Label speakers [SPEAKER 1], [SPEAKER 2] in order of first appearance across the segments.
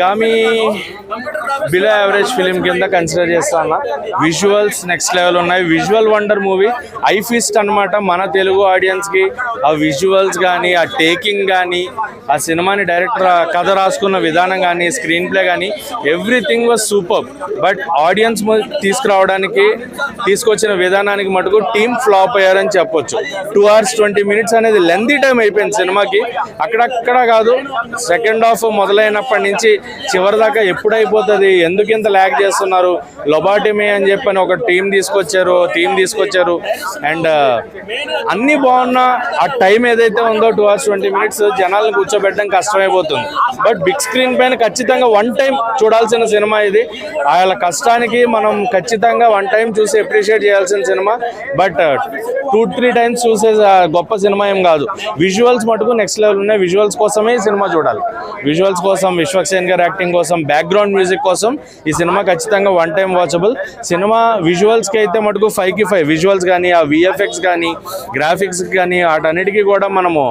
[SPEAKER 1] Gaami below average film కింద consider చేస్తాను. Visuals next level ఉన్నాయి. Visual wonder movie, I feast అనమాట. మన తెలుగు ఆడియన్స్కి ఆ విజువల్స్ కానీ, ఆ టేకింగ్ కానీ, ఆ సినిమాని డైరెక్టర్ కథ రాసుకున్న విధానం కానీ, స్క్రీన్ ప్లే కానీ, everything was super. But audience తీసుకురావడానికి తీసుకొచ్చిన విధానానికి మటుకు టీమ్ ఫ్లాప్ అయ్యారని చెప్పొచ్చు. 2 hours 20 minutes అనేది లెంతీ టైం అయిపోయింది సినిమాకి. అక్కడక్కడ కాదు, సెకండ్ హాఫ్ మొదలైనప్పటి నుంచి చివరి దాకా ఎప్పుడైపోతుంది, ఎందుకు ఇంత ల్యాగ్ చేస్తున్నారు, లొబాటమీ అని చెప్పని ఒక థీమ్ తీసుకొచ్చారు. అండ్ అన్నీ బాగున్నా ఆ టైం ఏదైతే ఉందో 2 hours 20 minutes జనాలను కూర్చోబెట్టడం కష్టమైపోతుంది. బట్ బిగ్ స్క్రీన్ పైన ఖచ్చితంగా 1 time చూడాల్సిన సినిమా ఇది. వాళ్ళ కష్టానికి మనం ఖచ్చితంగా 1 time చూసి అప్రిషియేట్ చేయాల్సిన సినిమా. బట్ 2-3 times చూసే గొప్ప సినిమా ఏం కాదు. విజువల్స్ మటుకు నెక్స్ట్ లెవెల్ ఉన్నాయి. విజువల్స్ కోసమే ఈ సినిమా చూడాలి. విజువల్స్ కోసం, విశ్వక్సేన్ గారి యాక్టింగ్ కోసం, బ్యాక్గ్రౌండ్ మ్యూజిక్ కోసం ఈ సినిమా ఖచ్చితంగా 1 time వాచబుల్ సినిమా. విజువల్స్కి అయితే మటుకు 5కి 5 విజువల్స్ కానీ, ఆ విఎఫ్ఎక్స్ కానీ, గ్రాఫిక్స్ కానీ, వాటన్నిటికీ కూడా మనము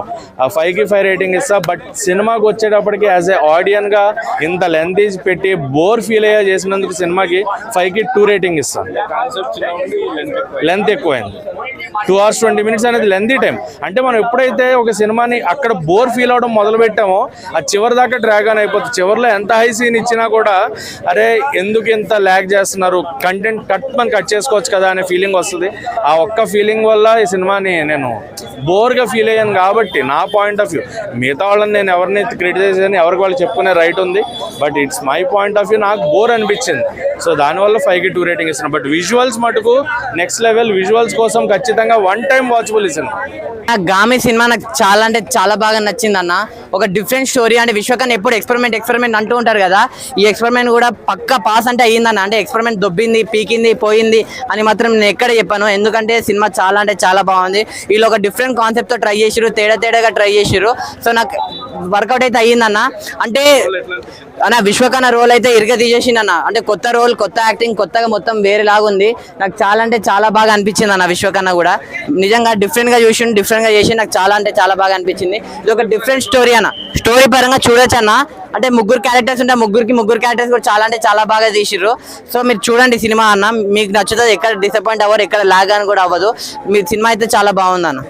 [SPEAKER 1] 5కి 5 రేటింగ్ ఇస్తాం. బట్ సినిమాకి వచ్చేటప్పటికి యాజ్ ఏ ఆడియన్గా ఇంత లెంత్ పెట్టి బోర్ ఫీల్ అయ్యా చేసినందుకు సినిమాకి 5కి 2 రేటింగ్ ఇస్తాం. లెంత్ ఎక్కువైంది. 2 hours 20 minutes అనేది లెంతీ టైం. అంటే మనం ఎప్పుడైతే ఒక సినిమాని అక్కడ బోర్ ఫీల్ అవడం మొదలు పెట్టామో అది చివరి దాకా డ్రాగ్ ఆన్ అయిపోతుంది. చివరిలో ఎంత హై సీన్ ఇచ్చినా కూడా అరే ఎందుకు ఇంత ల్యాగ్ చేస్తున్నారు, కంటెంట్ కట్ చేసుకోవచ్చు కదా అనే ఫీలింగ్ వస్తుంది. ఆ ఒక్క ఫీలింగ్ వల్ల ఈ సినిమాని నేను బోర్గా ఫీల్ అయ్యాను. కాబట్టి నా పాయింట్ ఆఫ్ వ్యూ, మిగతా వాళ్ళని నేను ఎవరిని క్రిటిసైజ్ చేయని, ఎవరికి వాళ్ళు చెప్పుకునే రైట్ ఉంది. But it's my point of view, నాకు బోర్ అనిపించింది. సో దానివల్ల 5కి 2 రేటింగ్ ఇస్తున్నాను. బట్ విజువల్స్ మటుకు నెక్స్ట్ లెవెల్. విజువల్స్ కోసం ఖచ్చితంగా 1 time వాచబుల్ ఈ సినిమా.
[SPEAKER 2] గామి సినిమా నాకు చాలా అంటే చాలా బాగా నచ్చింది అన్న. ఒక డిఫరెంట్ స్టోరీ. అంటే విశ్వకన్ ఎప్పుడు ఎక్స్పెరిమెంట్ అంటూ ఉంటారు కదా, ఈ ఎక్స్పెరిమెంట్ కూడా పక్కా పాస్ అంటే అయ్యిందన్న. అంటే ఎక్స్పెరిమెంట్ దొబ్బింది, పీకింది, పోయింది అని మాత్రం నేను ఎక్కడ చెప్పాను. ఎందుకంటే సినిమా చాలా అంటే చాలా బాగుంది. వీళ్ళు ఒక డిఫరెంట్ కాన్సెప్ట్తో ట్రై చేసిరు, తేడాగా ట్రై చేసిరు. సో నాకు వర్కౌట్ అయితే అయ్యిందన్న. అంటే అన్న విశ్వకన్న రోల్ అయితే ఇరుగ తీసేసిందన్న. అంటే కొత్త రోల్, కొత్త యాక్టింగ్, కొత్తగా మొత్తం వేరేలాగా ఉంది. నాకు చాలా అంటే చాలా బాగా అనిపించింది అన్న. విశ్వకన్న కూడా నిజంగా డిఫరెంట్గా చేసి నాకు చాలా అంటే చాలా బాగా అనిపించింది. ఇది ఒక డిఫరెంట్ స్టోరీ అన్న. స్టోరీ పరంగా చూడొచ్చు అన్న. అంటే 3 క్యారెక్టర్స్ ఉంటాయి, 3 క్యారెక్టర్స్ కూడా చాలా అంటే చాలా బాగా తీసిర్రు. సో మీరు చూడండి సినిమా అన్న, మీకు నచ్చుతుంది. ఎక్కడ డిసప్పాయింట్ అవ్వరు, ఎక్కడ లాగ్ అని కూడా అవ్వదు. మీ సినిమా అయితే చాలా బాగుంది అన్న.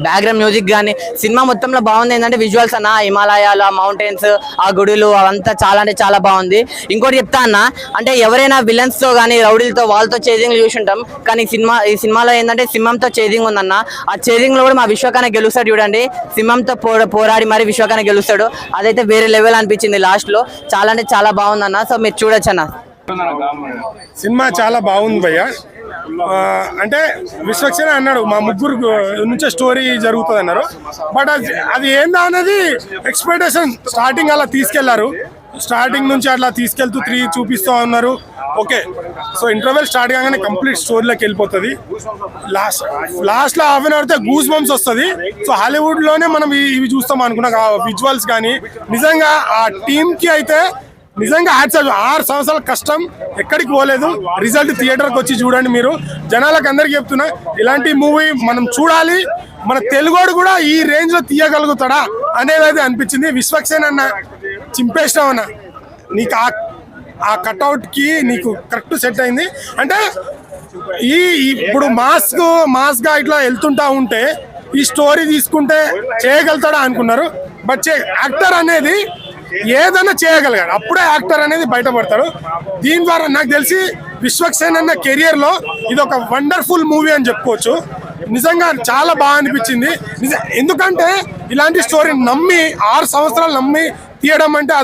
[SPEAKER 2] బ్యాక్గ్రౌండ్ మ్యూజిక్ కానీ సినిమా మొత్తంలో బాగుంది. ఏంటంటే విజువల్స్ అన్న, హిమాలయాలు, ఆ మౌంటైన్స్, ఆ గుడులు, అవంతా చాలా అంటే చాలా బాగుంది. ఇంకోటి చెప్తా అన్న, అంటే ఎవరైనా విలన్స్తో కానీ రౌడీలతో వాళ్ళతో చేజింగ్ చూసుంటాం. కానీ ఈ సినిమాలో ఏంటంటే సింహంతో చేజింగ్ ఉందన్న. ఆ చేజింగ్లో కూడా మా విశ్వకన్న గెలుస్తాడు చూడండి. సింహంతో పోరాడి మరి విశ్వకన్న గెలుస్తాడు. అదైతే వేరే లెవెల్ అనిపించింది లాస్ట్లో. చాలా అంటే చాలా బాగుందన్న. సో మీరు చూడొచ్చు అన్న.
[SPEAKER 3] సినిమా చాలా బాగుంది భయ్య. అంటే విశ్వక్సేన అన్నాడు మా 3 నుంచే స్టోరీ జరుగుతుంది అన్నారు. బట్ అది ఏందా అనేది ఎక్స్పెక్టేషన్ స్టార్టింగ్ అలా తీసుకెళ్లారు. స్టార్టింగ్ నుంచి అట్లా తీసుకెళ్తూ 3 చూపిస్తూ ఉన్నారు. ఓకే, సో ఇంటర్వెల్ స్టార్ట్ కాగానే కంప్లీట్ స్టోరీలోకి వెళ్ళిపోతుంది. లాస్ట్లో హాఫ్ అన్ అవర్తో గూస్ బంప్స్ వస్తుంది. సో హాలీవుడ్లోనే మనం ఇవి చూస్తాం అనుకున్నా. విజువల్స్ కానీ నిజంగా ఆ టీంకి అయితే నిజంగా 6 సంవత్సరాల కష్టం ఎక్కడికి పోలేదు. రిజల్ట్ థియేటర్కి వచ్చి చూడండి మీరు. జనాలకు అందరికీ చెప్తున్నా, ఇలాంటి మూవీ మనం చూడాలి. మన తెలుగోడు కూడా ఈ రేంజ్లో తీయగలుగుతాడా అనేది అనిపించింది. విశ్వక్సేన్ అన్న చింపేసినావు అన్న, నీకు ఆ కట్అవుట్కి నీకు కరెక్ట్ సెట్ అయింది. అంటే ఇప్పుడు మాస్గా ఇట్లా వెళ్తుంటా ఉంటే ఈ స్టోరీ తీసుకుంటే చేయగలుగుతాడా అనుకున్నారు. బట్ యాక్టర్ అనేది ఏదైనా చేయగలిగాడు, అప్పుడే యాక్టర్ అనేది బయటపడతాడు. దీని ద్వారా నాకు తెలిసి విశ్వక్సేన్ అన్న కెరియర్లో ఇది ఒక వండర్ఫుల్ మూవీ అని చెప్పుకోవచ్చు. నిజంగా చాలా బాగా అనిపించింది. ఎందుకంటే ఇలాంటి స్టోరీ నమ్మి 6 సంవత్సరాలు నమ్మి తీయడం అంటే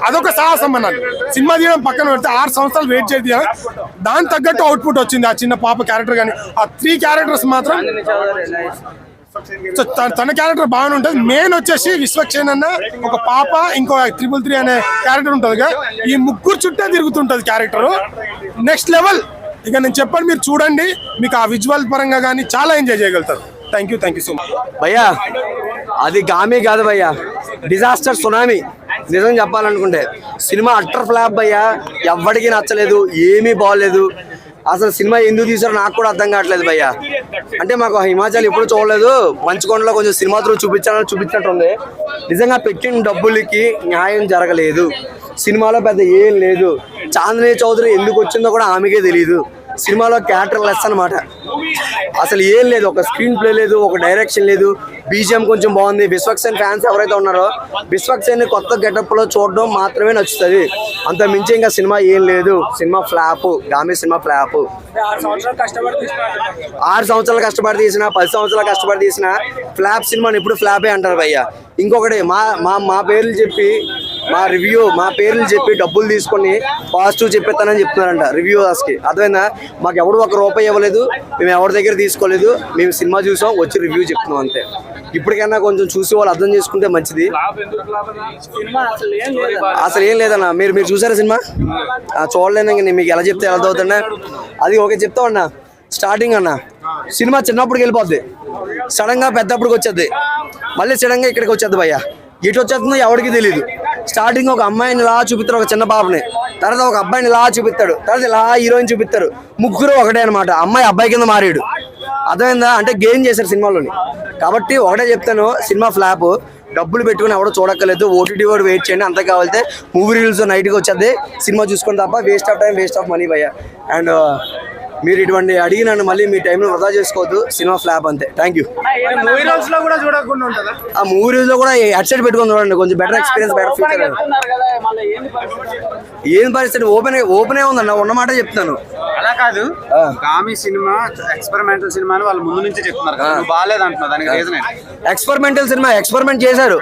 [SPEAKER 3] అదొక సాహసం అన్నది. సినిమా తీయడం పక్కన పెడితే 6 సంవత్సరాలు వెయిట్ చేసి తీయడం, దాని తగ్గట్టు అవుట్పుట్ వచ్చింది. ఆ చిన్న పాప క్యారెక్టర్ కానీ, ఆ 3 క్యారెక్టర్స్ మాత్రం తన క్యారెక్టర్ బాగానే ఉంటుంది. మెయిన్ వచ్చేసి విశ్వక్సేన్ అన్న, ఒక పాప, ఇంకో 333 అనే క్యారెక్టర్ ఉంటుంది కదా, ఈ 3 చుట్టే తిరుగుతుంటుంది క్యారెక్టర్. Next level. ఇక నేను చెప్పండి, మీరు చూడండి. మీకు ఆ విజువల్ పరంగా కానీ చాలా ఎంజాయ్ చేయగలుగుతారు. థ్యాంక్ యూ సో మచ్
[SPEAKER 4] భయ్యా. అది గామి కాదు భయ్యా, డిజాస్టర్ సునామీ. నిజం చెప్పాలనుకుంటే సినిమా అట్టర్ ఫ్లాప్ భయ్యా. ఎవ్వడికి నచ్చలేదు, ఏమీ బాగోలేదు. అసలు సినిమా ఎందుకు తీసారో నాకు కూడా అర్థం కావట్లేదు భయ్య. అంటే మాకు హిమాచల్ ఎప్పుడు చూడలేదు, మంచుకొండలో కొంచెం సినిమా త్రూ చూపించినట్టుంది. నిజంగా పెట్టిన డబ్బులకి న్యాయం జరగలేదు. సినిమాలో పెద్ద ఏం లేదు. చాందినీ చౌదరి ఎందుకు వచ్చిందో కూడా ఆమెకే తెలియదు. సినిమాలో క్యారెక్టర్ లెస్ అనమాట. అసలు ఏం లేదు, ఒక స్క్రీన్ ప్లే లేదు, ఒక డైరెక్షన్ లేదు. బీజిఎం కొంచెం బాగుంది. విశ్వక్సేన్ ఫ్యాన్స్ ఎవరైతే ఉన్నారో విశ్వక్సేన్ కొత్త గెటప్లో చూడడం మాత్రమే నచ్చుతుంది. అంత మించి ఇంకా సినిమా ఏం లేదు. Cinema flop, Gaami cinema flop. 6 సంవత్సరాలు కష్టపడి తీసిన, 10 సంవత్సరాలు కష్టపడి తీసిన ఫ్లాప్ సినిమాని ఎప్పుడు ఫ్లాపే అంటారు భయ్య. ఇంకొకటి మా పేర్లు చెప్పి మా పేర్లు చెప్పి డబ్బులు తీసుకొని పాజిటివ్ చెప్పేస్తానని చెప్తున్నారంట రివ్యూవర్స్కి. అర్థమైందా? మాకు ఎవరు ₹1 ఇవ్వలేదు, మేము ఎవరి దగ్గర తీసుకోలేదు. మేము సినిమా చూసాం, వచ్చి రివ్యూ చెప్తున్నాం అంతే. ఇప్పటికైనా కొంచెం చూసి వాళ్ళు అర్థం చేసుకుంటే మంచిది. అసలు ఏం లేదన్నా. మీరు చూసారా సినిమా? చూడలేను. ఇంక మీకు ఎలా చెప్తే ఎలా అవుతుండే అది ఓకే చెప్తామన్నా. స్టార్టింగ్ అన్న సినిమా చిన్నప్పటికి వెళ్ళిపోద్ది, సడన్ గా పెద్దప్పటికి వచ్చేది, మళ్ళీ సడన్ గా ఇక్కడికి వచ్చేది భయ్య. ఎటు వచ్చేస్తుందో ఎవరికి తెలియదు. స్టార్టింగ్ ఒక అమ్మాయిని ఇలా చూపిస్తారు, ఒక చిన్న పాపని. తర్వాత ఒక అబ్బాయిని ఇలా చూపిస్తాడు, తర్వాత ఇలా హీరోయిన్ చూపిస్తారు. ముగ్గురు ఒకటే అనమాట. అమ్మాయి అబ్బాయి కింద మారాడు. అర్థమైందా? అంటే గెయిన్ చేశారు సినిమాలోని. కాబట్టి ఒకటే చెప్తాను, సినిమా ఫ్లాప్. డబ్బులు పెట్టుకుని ఎవడో చూడక్కర్లేదు. ఓటీటీ కూడా వెయిట్ చేయండి. అంతే కావాలితే మూవీ రీల్స్ నైట్కి వచ్చేది. సినిమా చూసుకుని తప్ప waste of time, waste of money భయ్య. అండ్ మీరు ఇటువంటి అడిగి నన్ను మళ్ళీ మీ టైంలో వృధా చేసుకోవద్దు. సినిమా ఫ్లాప్ అంతే. Thank you.
[SPEAKER 3] మూవీ రోజు లో కూడా చూడకుండా ఉంటుందా?
[SPEAKER 4] ఆ మూవీ రోజు లో కూడా హెడ్సెట్ పెట్టుకొని చూడండి, కొంచెం బెటర్ ఎక్స్పీరియన్స్, బెటర్ ఫ్యూచర్. ఏం పరిస్థితి? ఓపెనే ఉందన్న, ఉన్నమాట చెప్తాను.
[SPEAKER 5] అలా కాదు, గామి సినిమా ఎక్స్పెరిమెంటల్ సినిమా అని వాళ్ళు ముందు నుంచి చెప్తున్నారు కదా, బాగాలేదు అంటున్నారు. దానికి రీజన్ ఏంటి?
[SPEAKER 4] ఎక్స్పెరిమెంటల్ సినిమా ఎక్స్పెరిమెంట్ చేశారు.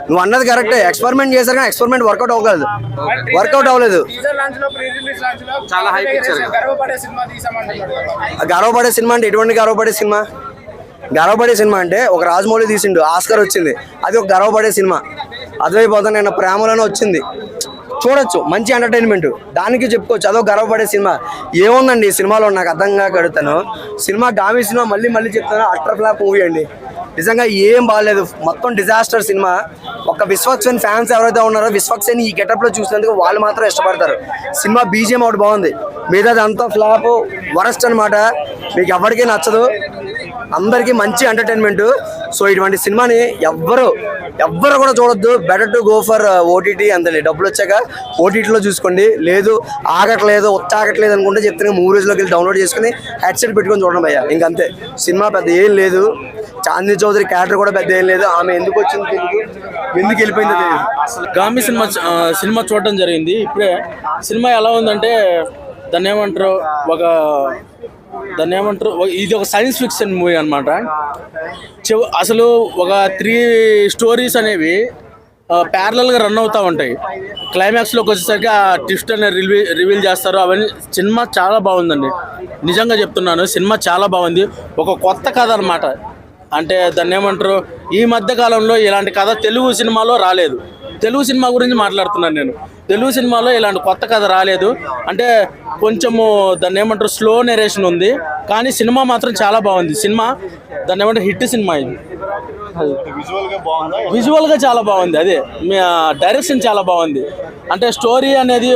[SPEAKER 4] నువ్వు అన్నది కరెక్టే, ఎక్స్పెరిమెంట్ చేశారు కానీ ఎక్స్పెరిమెంట్ వర్కౌట్ అవ్వలేదు.
[SPEAKER 5] చాలా హైప్ ఇచ్చారు.
[SPEAKER 4] గర్వపడే సినిమా అంటే ఎటువంటి గర్వపడే సినిమా? గర్వపడే సినిమా అంటే ఒక రాజమౌళి తీసిండు, ఆస్కార్ వచ్చింది, అది ఒక గర్వపడే సినిమా. అర్థమైపోతాను. నేను ప్రేమలోనే వచ్చింది, చూడొచ్చు, మంచి ఎంటర్టైన్మెంట్, దానికి చెప్పుకోవచ్చు అదొక గర్వపడే సినిమా. ఏముందండి ఈ సినిమాలో నాకు అర్థంగా కడుతాను. సినిమా గామి సినిమా మళ్ళీ చెప్తాను, అట్టర్ ఫ్లాప్ మూవీ అండి. నిజంగా ఏం బాగాలేదు, మొత్తం డిజాస్టర్ సినిమా. ఒక విశ్వక్సేన్ ఫ్యాన్స్ ఎవరైతే ఉన్నారో విశ్వక్సేన్ ఈ గెటప్లో చూసినందుకు వాళ్ళు మాత్రం ఇష్టపడతారు. సినిమా బీజిఎం ఒకటి బాగుంది, మిగతాది అంతా ఫ్లాప్, వరస్ట్ అనమాట. మీకు ఎవరికీ నచ్చదు, అందరికీ మంచి ఎంటర్టైన్మెంట్. సో ఇటువంటి సినిమాని ఎవ్వరు కూడా చూడొద్దు. Better to go for OTT. అంతే, డబ్బులు వచ్చాక ఓటీటీలో చూసుకోండి. లేదు ఆగట్లేదు అనుకుంటే చెప్తే మూవీస్లోకి వెళ్ళి డౌన్లోడ్ చేసుకుని హెడ్సెట్ పెట్టుకొని చూడండి భయ్య. ఇంకంతే. సినిమా పెద్ద ఏం లేదు. చాందినీ చౌదరి క్యారెక్టర్ కూడా పెద్ద ఏం లేదు. ఆమె ఎందుకు వచ్చిందో తెలియదు, ఎందుకు వెళ్ళిపోయిందో తెలియదు.
[SPEAKER 1] గామి సినిమా చూడటం జరిగింది ఇప్పుడే. సినిమా ఎలా ఉందంటే దాన్ని ఏమంటారు, ఇది ఒక సైన్స్ ఫిక్షన్ మూవీ అనమాట. అసలు ఒక 3 స్టోరీస్ అనేవి ప్యారలల్గా రన్ అవుతూ ఉంటాయి. క్లైమాక్స్లోకి వచ్చేసరికి ఆ ట్విస్ట్ అనేది రివీల్ చేస్తారు. అవన్నీ సినిమా చాలా బాగుందండి, నిజంగా చెప్తున్నాను. సినిమా చాలా బాగుంది. ఒక కొత్త కథ అనమాట. అంటే దాన్ని ఏమంటారు, ఈ మధ్య కాలంలో ఇలాంటి కథ తెలుగు సినిమాలో రాలేదు. తెలుగు సినిమా గురించి మాట్లాడుతున్నాను నేను. తెలుగు సినిమాలో ఇలాంటి కొత్త కథ రాలేదు. అంటే కొంచెము దాన్ని ఏమంటారు, స్లో నెరేషన్ ఉంది, కానీ సినిమా మాత్రం చాలా బాగుంది. సినిమా దాన్ని ఏమంటారు, హిట్ సినిమా ఇది. విజువల్గా చాలా బాగుంది. అదే డైరెక్షన్ చాలా బాగుంది. అంటే స్టోరీ అనేది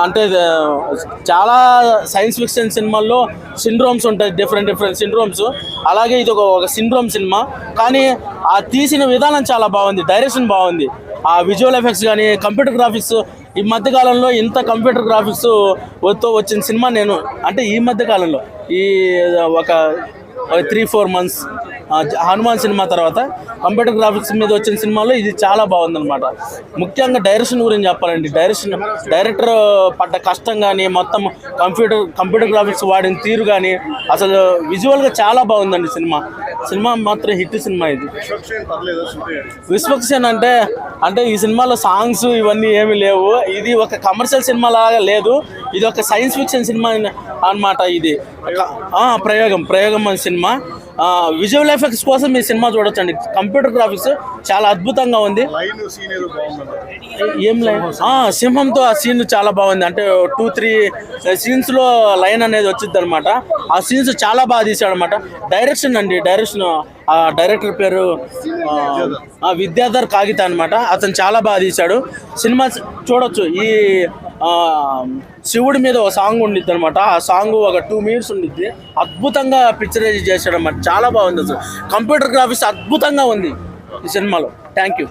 [SPEAKER 1] అంటే చాలా సైన్స్ ఫిక్షన్ సినిమాల్లో సిండ్రోమ్స్ ఉంటాయి, డిఫరెంట్ సిండ్రోమ్స్. అలాగే ఇది ఒక సిండ్రోమ్ సినిమా, కానీ ఆ తీసిన విధానం చాలా బాగుంది, డైరెక్షన్ బాగుంది. ఆ విజువల్ ఎఫెక్ట్స్ కానీ, కంప్యూటర్ గ్రాఫిక్స్, ఈ మధ్యకాలంలో ఇంత కంప్యూటర్ గ్రాఫిక్స్ వచ్చిన సినిమా నేను అంటే ఈ మధ్యకాలంలో ఈ ఒక 3-4 months హనుమాన్ సినిమా తర్వాత కంప్యూటర్ గ్రాఫిక్స్ మీద వచ్చిన సినిమాలో ఇది చాలా బాగుందన్నమాట. ముఖ్యంగా డైరెక్షన్ గురించి చెప్పాలండి. డైరెక్టర్ పడ్డ కష్టం కానీ, మొత్తం కంప్యూటర్ గ్రాఫిక్స్ వాడిన తీరు కానీ, అసలు విజువల్గా చాలా బాగుందండి సినిమా మాత్రం హిట్ సినిమా ఇది. విశ్వక్సేన్ అంటే ఈ సినిమాలో సాంగ్స్ ఇవన్నీ ఏమీ లేవు. ఇది ఒక కమర్షియల్ సినిమా లాగా లేదు, ఇది ఒక సైన్స్ ఫిక్షన్ సినిమా అన్నమాట. ఇది ప్రయోగం అనే సినిమా. విజువల్ ఎఫెక్ట్స్ కోసం ఈ సినిమా చూడొచ్చండి. కంప్యూటర్ గ్రాఫిక్స్ చాలా అద్భుతంగా ఉంది. ఏం లైన్? సింహంతో ఆ సీన్ చాలా బాగుంది. అంటే 2-3 సీన్స్లో లైన్ అనేది వచ్చింది అనమాట. ఆ సీన్స్ చాలా బాగా తీసాడు అనమాట. డైరెక్షన్ ఆ డైరెక్టర్ పేరు విద్యాధర్ కాగిత అనమాట. అతను చాలా బాగా తీశాడు. సినిమా చూడొచ్చు. ఈ
[SPEAKER 6] శివుడి మీద ఒక సాంగ్ ఉండిద్ది అనమాట. ఆ సాంగ్ ఒక 2 minutes ఉండిద్ది. అద్భుతంగా పిక్చరైజ్ చేశాడు అన్నమాట. చాలా బాగుంది అసలు. కంప్యూటర్ గ్రాఫిక్స్ అద్భుతంగా ఉంది ఈ సినిమాలో. Thank you.